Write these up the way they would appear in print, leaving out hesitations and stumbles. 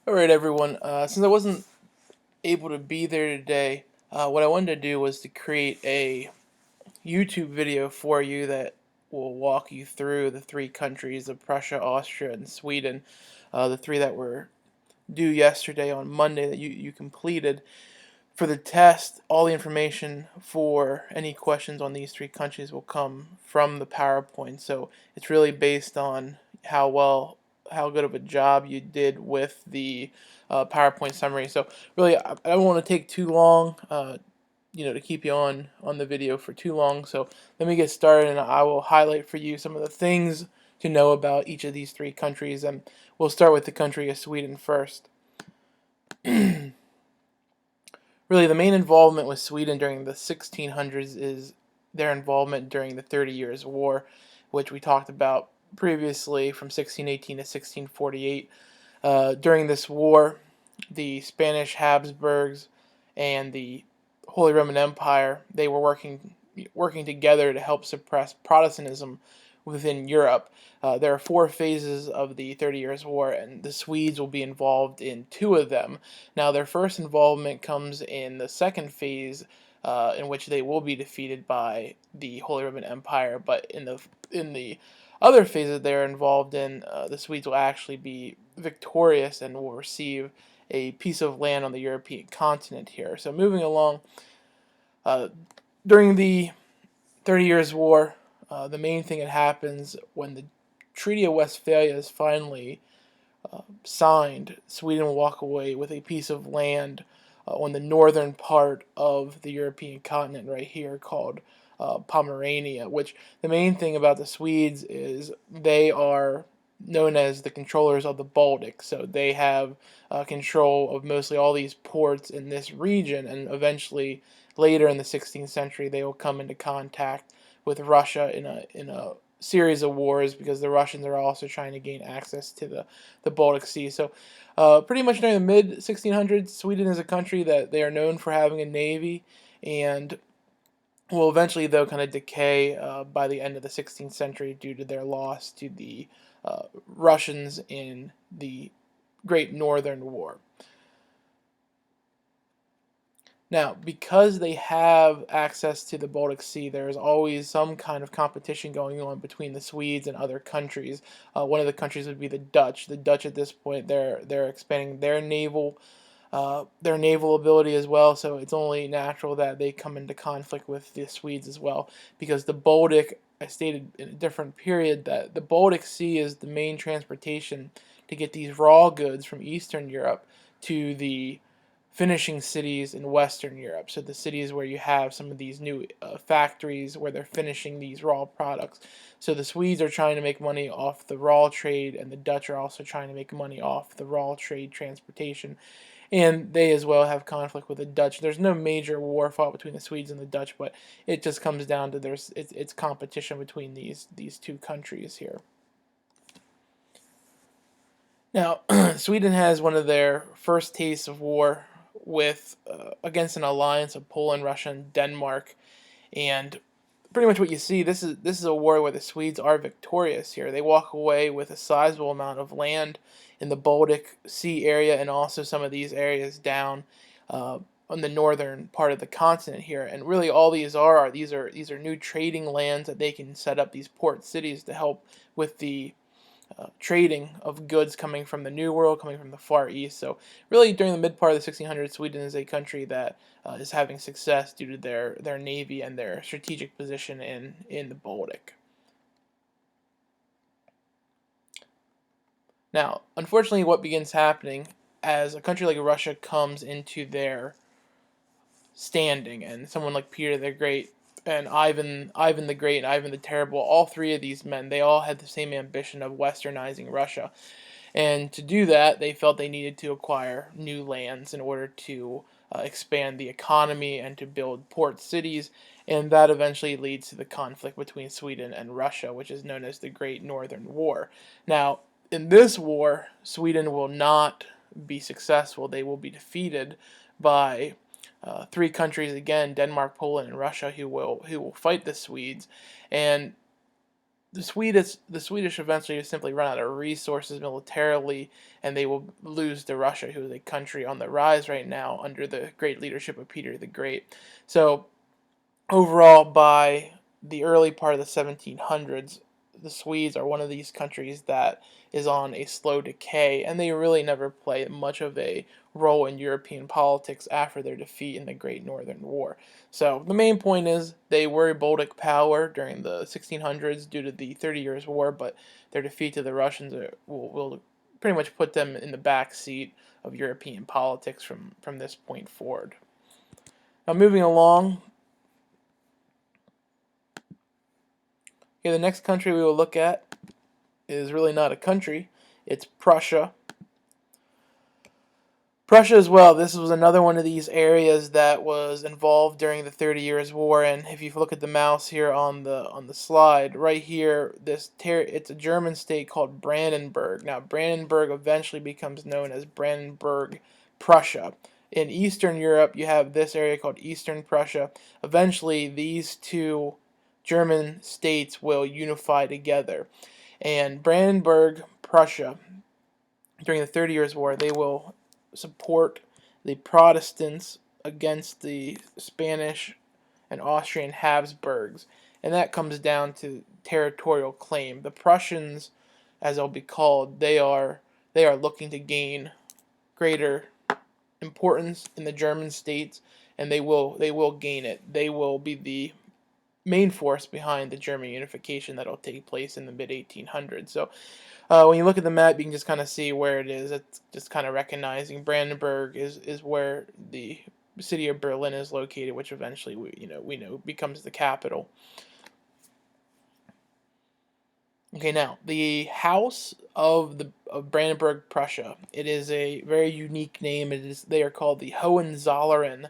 Alright everyone, since I wasn't able to be there today, what I wanted to do was to create a YouTube video for you that will walk you through the three countries of Prussia, Austria, and Sweden, the three that were due yesterday on Monday that you completed. For the test, all the information for any questions on these three countries will come from the PowerPoint, so it's really based on how good of a job you did with the PowerPoint summary. So really, I don't want to take too long, to keep you on the video for too long. So let me get started, and I will highlight for you some of the things to know about each of these three countries, and we'll start with the country of Sweden first. Really, the main involvement with Sweden during the 1600s is their involvement during the 30 Years' War, which we talked about previously from 1618 to 1648. During this war, the Spanish Habsburgs and the Holy Roman Empire, they were working together to help suppress Protestantism within Europe. There are four phases of the 30 Years' War, and the Swedes will be involved in two of them. Now, their first involvement comes in the second phase, in which they will be defeated by the Holy Roman Empire. But in the other phases they're involved in, the Swedes will actually be victorious and will receive a piece of land on the European continent here. So moving along, uh, during the 30 Years' War, the main thing that happens when the Treaty of Westphalia is finally signed, Sweden will walk away with a piece of land on the northern part of the European continent right here called Pomerania, which the main thing about the Swedes is they are known as the controllers of the Baltic. So they have control of mostly all these ports in this region, and eventually later in the 16th century they will come into contact with Russia in a series of wars, because the Russians are also trying to gain access to the Baltic Sea. So pretty much during the mid 1600s, Sweden is a country that they are known for having a navy, and will eventually, though, kind of decay by the end of the 16th century due to their loss to the Russians in the Great Northern War. Now, because they have access to the Baltic Sea, there is always some kind of competition going on between the Swedes and other countries. One of the countries would be the Dutch. The Dutch at this point, they're expanding their naval ability as well, so it's only natural that they come into conflict with the Swedes as well, because the Baltic, I stated in a different period that the Baltic Sea is the main transportation to get these raw goods from Eastern Europe to the finishing cities in Western Europe. So the cities where you have some of these new factories where they're finishing these raw products. So the Swedes are trying to make money off the raw trade, and the Dutch are also trying to make money off the raw trade transportation. And they as well have conflict with the Dutch. There's no major war fought between the Swedes and the Dutch, but it just comes down to it's competition between these two countries here. Now, Sweden has one of their first tastes of war with against an alliance of Poland, Russia, and Denmark, and pretty much what you see, this is a war where the Swedes are victorious here. They walk away with a sizable amount of land in the Baltic Sea area, and also some of these areas down on the northern part of the continent here. And really, all these are new trading lands that they can set up these port cities to help with the trading of goods coming from the New World, coming from the Far East. So really, during the mid part of the 1600s, Sweden is a country that is having success due to their navy and their strategic position in the Baltic. Now, unfortunately, what begins happening as a country like Russia comes into their standing, and someone like Peter the Great and Ivan the Great and Ivan the Terrible, all three of these men, they all had the same ambition of westernizing Russia. And to do that, they felt they needed to acquire new lands in order to expand the economy and to build port cities, and that eventually leads to the conflict between Sweden and Russia, which is known as the Great Northern War. Now, in this war, Sweden will not be successful. They will be defeated by three countries again: Denmark, Poland, and Russia, who will fight the Swedes. And the Swedish eventually simply run out of resources militarily, and they will lose to Russia, who is a country on the rise right now under the great leadership of Peter the Great. So overall, by the early part of the 1700s, the Swedes are one of these countries that is on a slow decay, and they really never play much of a role in European politics after their defeat in the Great Northern War. So the main point is they were a Baltic power during the 1600s due to the 30 Years' War, but their defeat to the Russians will pretty much put them in the back seat of European politics from this point forward. Now moving along, okay, the next country we will look at is really not a country. It's Prussia. Prussia as well. This was another one of these areas that was involved during the 30 Years' War. And if you look at the mouse here on the slide, right here, it's a German state called Brandenburg. Now, Brandenburg eventually becomes known as Brandenburg, Prussia. In Eastern Europe, you have this area called Eastern Prussia. Eventually, these two German states will unify together. And Brandenburg, Prussia, during the 30 Years' War, they will support the Protestants against the Spanish and Austrian Habsburgs. And that comes down to territorial claim. The Prussians, as they'll be called, they are looking to gain greater importance in the German states, and they will gain it. They will be the main force behind the German unification that'll take place in the mid 1800s. So when you look at the map, you can just kind of see where it is. It's just kind of recognizing Brandenburg is where the city of Berlin is located, which eventually we know becomes the capital. Okay, now the House of Brandenburg, Prussia. It is a very unique name. They are called the Hohenzollern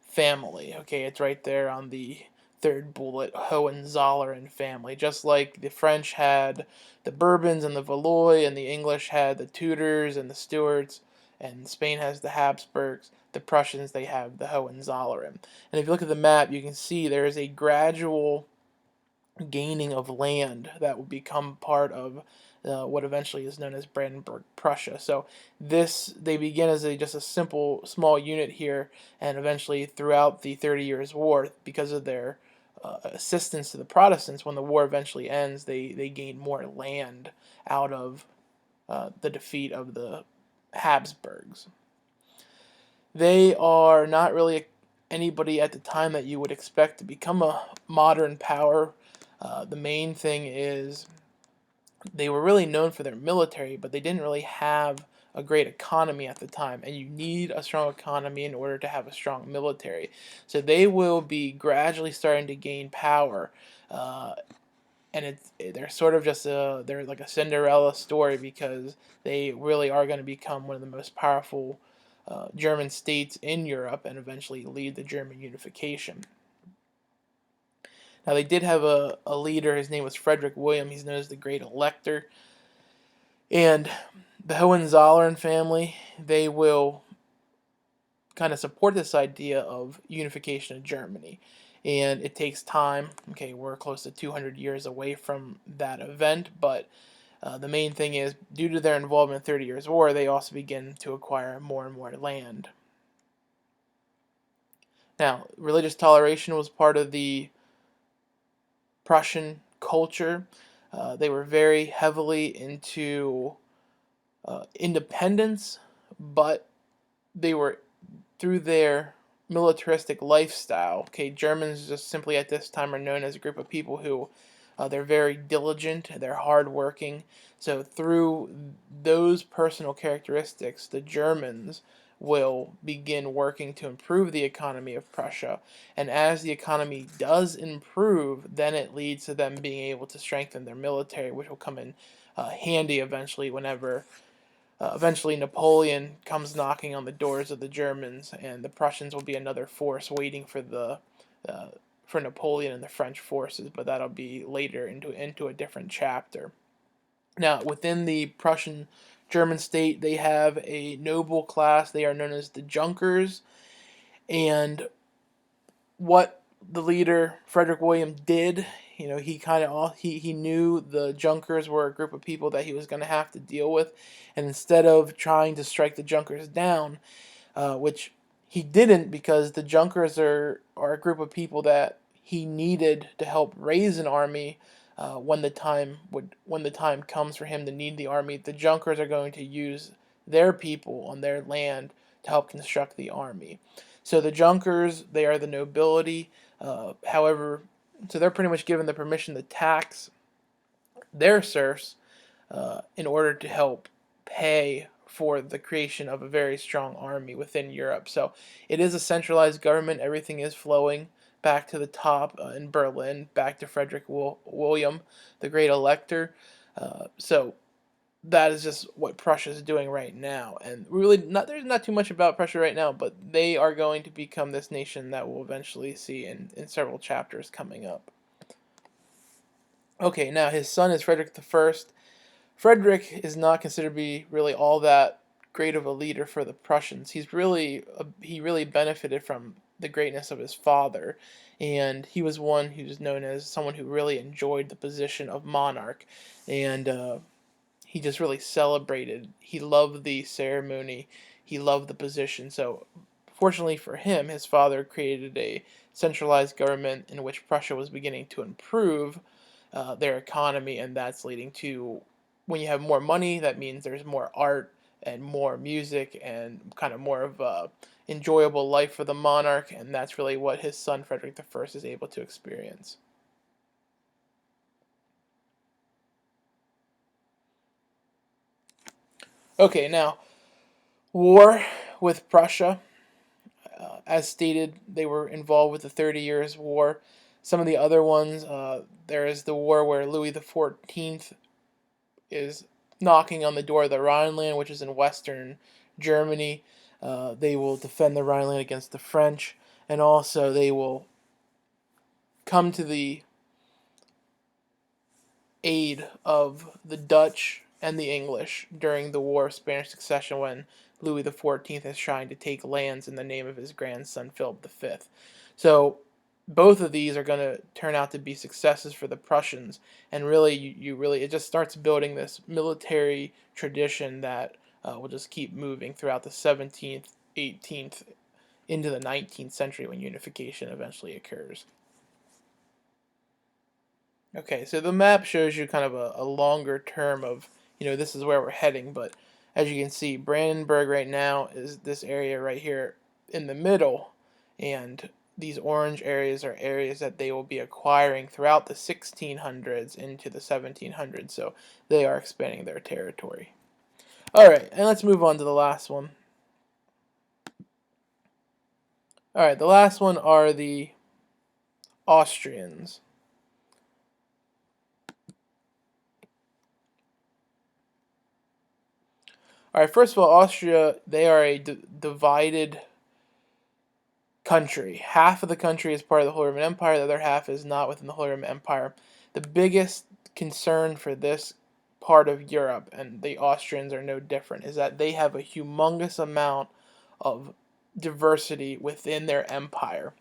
family. Okay, it's right there on the third bullet, Hohenzollern family. Just like the French had the Bourbons and the Valois, and the English had the Tudors and the Stuarts, and Spain has the Habsburgs. The Prussians, they have the Hohenzollern. And if you look at the map, you can see there is a gradual gaining of land that will become part of what eventually is known as Brandenburg, Prussia. So they begin as just a simple small unit here, and eventually throughout the 30 Years' War, because of their assistance to the Protestants, when the war eventually ends, they gain more land out of the defeat of the Habsburgs. They are not really anybody at the time that you would expect to become a modern power. The main thing is they were really known for their military, but they didn't really have a great economy at the time, and you need a strong economy in order to have a strong military. So they will be gradually starting to gain power, and they're sort of they're like a Cinderella story, because they really are going to become one of the most powerful German states in Europe and eventually lead the German unification. Now, they did have a leader. His name was Frederick William. He's known as the Great Elector. And the Hohenzollern family, they will kind of support this idea of unification of Germany. And it takes time. Okay, we're close to 200 years away from that event, but the main thing is, due to their involvement in the 30 Years' War, they also begin to acquire more and more land. Now, religious toleration was part of the Prussian culture. They were very heavily into independence, but they were, through their militaristic lifestyle. Okay, Germans just simply at this time are known as a group of people who they're very diligent, they're hardworking. So through those personal characteristics, the Germans will begin working to improve the economy of Prussia. And as the economy does improve, then it leads to them being able to strengthen their military, which will come in handy eventually whenever eventually Napoleon comes knocking on the doors of the Germans, and the Prussians will be another force waiting for Napoleon and the French forces, but that'll be later into a different chapter. Now, within the Prussian German state, they have a noble class. They are known as the Junkers, and what the leader Frederick William did he kind of he knew the Junkers were a group of people that he was going to have to deal with, and instead of trying to strike the Junkers down, which he didn't, because the Junkers are a group of people that he needed to help raise an army. When the time comes for him to need the army, the Junkers are going to use their people on their land to help construct the army. So the Junkers, they are the nobility. However, so they're pretty much given the permission to tax their serfs in order to help pay for the creation of a very strong army within Europe. So it is a centralized government. Everything is flowing back to the top in Berlin, back to Frederick William, the Great Elector. So that is just what Prussia is doing right now. And really, there's not too much about Prussia right now, but they are going to become this nation that we'll eventually see in several chapters coming up. Okay, now his son is Frederick I. Frederick is not considered to be really all that great of a leader for the Prussians. He really benefited from the greatness of his father, and he was one who's known as someone who really enjoyed the position of monarch, and he just really celebrated. He loved the ceremony. He loved the position. So, fortunately for him, his father created a centralized government in which Prussia was beginning to improve their economy, and that's leading to, when you have more money, that means there's more art and more music and kind of more of a enjoyable life for the monarch, and that's really what his son Frederick I is able to experience. Okay, now war with Prussia. As stated, they were involved with the 30 Years' War. Some of the other ones, there is the war where Louis XIV is knocking on the door of the Rhineland, which is in western Germany. They will defend the Rhineland against the French, and also they will come to the aid of the Dutch and the English during the War of Spanish Succession, when Louis XIV is trying to take lands in the name of his grandson Philip V. So both of these are going to turn out to be successes for the Prussians, and really, you really, it just starts building this military tradition that will just keep moving throughout the 17th, 18th, into the 19th century, when unification eventually occurs. Okay, so the map shows you kind of a longer term of, this is where we're heading, but as you can see, Brandenburg right now is this area right here in the middle, and these orange areas are areas that they will be acquiring throughout the 1600s into the 1700s, so they are expanding their territory. Alright, and let's move on to the last one. Alright, the last one are the Austrians. Alright, first of all, Austria, they are a divided country. Half of the country is part of the Holy Roman Empire, the other half is not within the Holy Roman Empire. The biggest concern for this part of Europe, and the Austrians are no different, is that they have a humongous amount of diversity within their empire.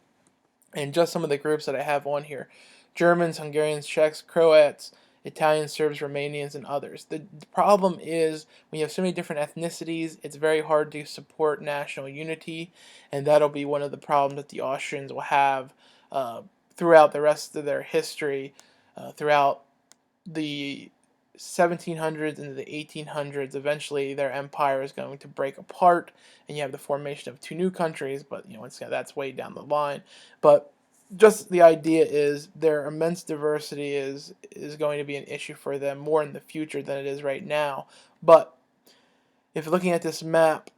And just some of the groups that I have on here: Germans, Hungarians, Czechs, Croats, Italians, Serbs, Romanians, and others. The problem is, when you have so many different ethnicities, it's very hard to support national unity, and that'll be one of the problems that the Austrians will have throughout the rest of their history, throughout the 1700s into the 1800s. Eventually their empire is going to break apart, and you have the formation of two new countries, but that's way down the line. But just the idea is their immense diversity is going to be an issue for them more in the future than it is right now. But if looking at this map,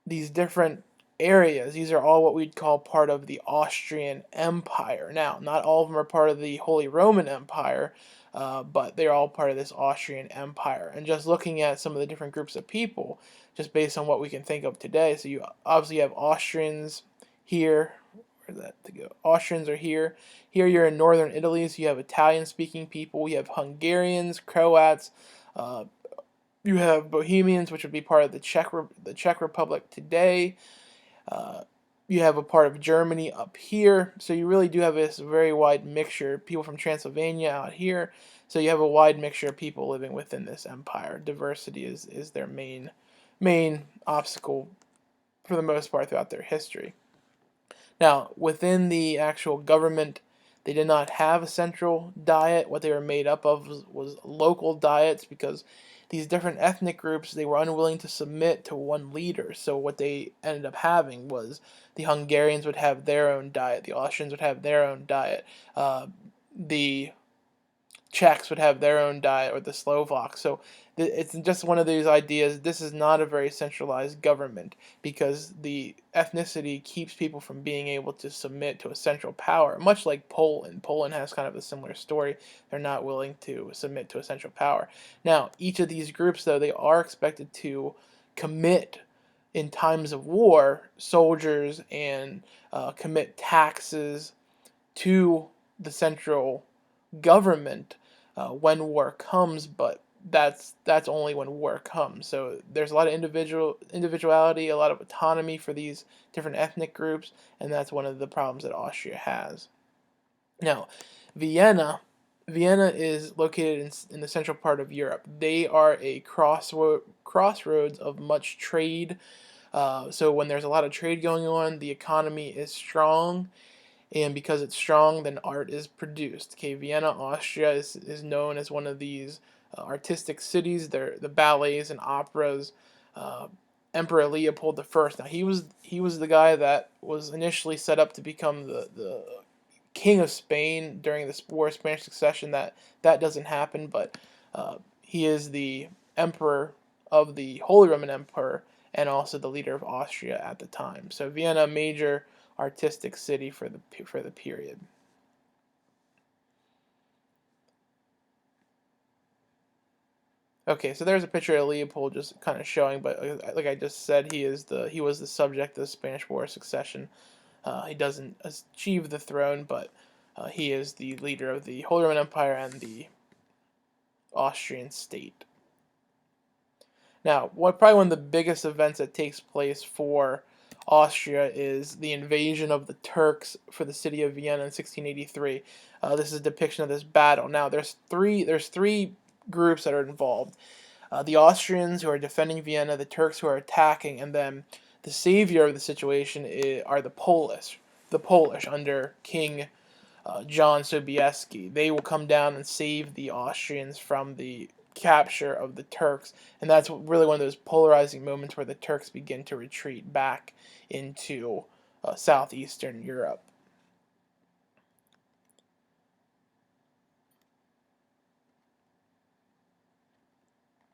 these different areas, these are all what we'd call part of the Austrian Empire. Now, not all of them are part of the Holy Roman Empire, but they're all part of this Austrian Empire. And just looking at some of the different groups of people, just based on what we can think of today, so you obviously have Austrians here. Where's that to go? Austrians are here. Here you're in northern Italy, so you have Italian-speaking people. You have Hungarians, Croats. You have Bohemians, which would be part of the Czech Republic today. You have a part of Germany up here, so you really do have this very wide mixture. People from Transylvania out here, so you have a wide mixture of people living within this empire. Diversity is their main obstacle for the most part throughout their history. Now, within the actual government, they did not have a central diet. What they were made up of was local diets, because these different ethnic groups, they were unwilling to submit to one leader. So what they ended up having was the Hungarians would have their own diet, the Austrians would have their own diet, the Czechs would have their own diet, or the Slovaks. So it's just one of these ideas. This is not a very centralized government, because the ethnicity keeps people from being able to submit to a central power, much like Poland. Poland has kind of a similar story. They're not willing to submit to a central power. Now, each of these groups, though, they are expected to commit in times of war soldiers, and commit taxes to the central government when war comes, but that's only when war comes. So there's a lot of individuality, a lot of autonomy for these different ethnic groups, and that's one of the problems that Austria has. Now, Vienna. Vienna is located in the central part of Europe. They are a crossroads of much trade. So when there's a lot of trade going on, the economy is strong, and because it's strong, then art is produced. Okay, Vienna, Austria is known as one of these artistic cities. They're the ballets and operas. Uh, Emperor Leopold I. Now he was the guy that was initially set up to become the king of Spain during the War of Spanish Succession. That doesn't happen, but he is the emperor of the Holy Roman Empire, and also the leader of Austria at the time. So Vienna, major artistic city for the period. Okay, so there's a picture of Leopold just kind of showing, but like I just said, he was the subject of the Spanish War of Succession. He doesn't achieve the throne, but he is the leader of the Holy Roman Empire and the Austrian state. Now, probably one of the biggest events that takes place for Austria is the invasion of the Turks for the city of Vienna in 1683. This is a depiction of this battle. Now, there's three groups that are involved. The Austrians, who are defending Vienna, the Turks, who are attacking, and then the savior of the situation are the Polish. The Polish under King John Sobieski. They will come down and save the Austrians from the capture of the Turks, and that's really one of those polarizing moments where the Turks begin to retreat back into southeastern Europe.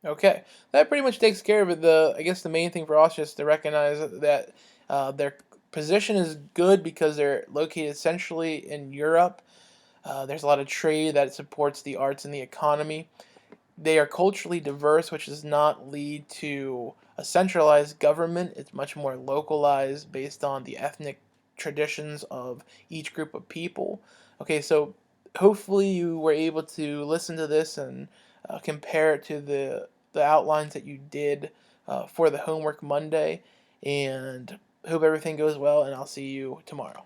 Okay, that pretty much takes care of it. I guess the main thing for Austria is to recognize that their position is good because they're located centrally in Europe. There's a lot of trade that supports the arts and the economy. They are culturally diverse, which does not lead to a centralized government. It's much more localized based on the ethnic traditions of each group of people. Okay, so hopefully you were able to listen to this and compare it to the outlines that you did for the homework Monday, and hope everything goes well, and I'll see you tomorrow.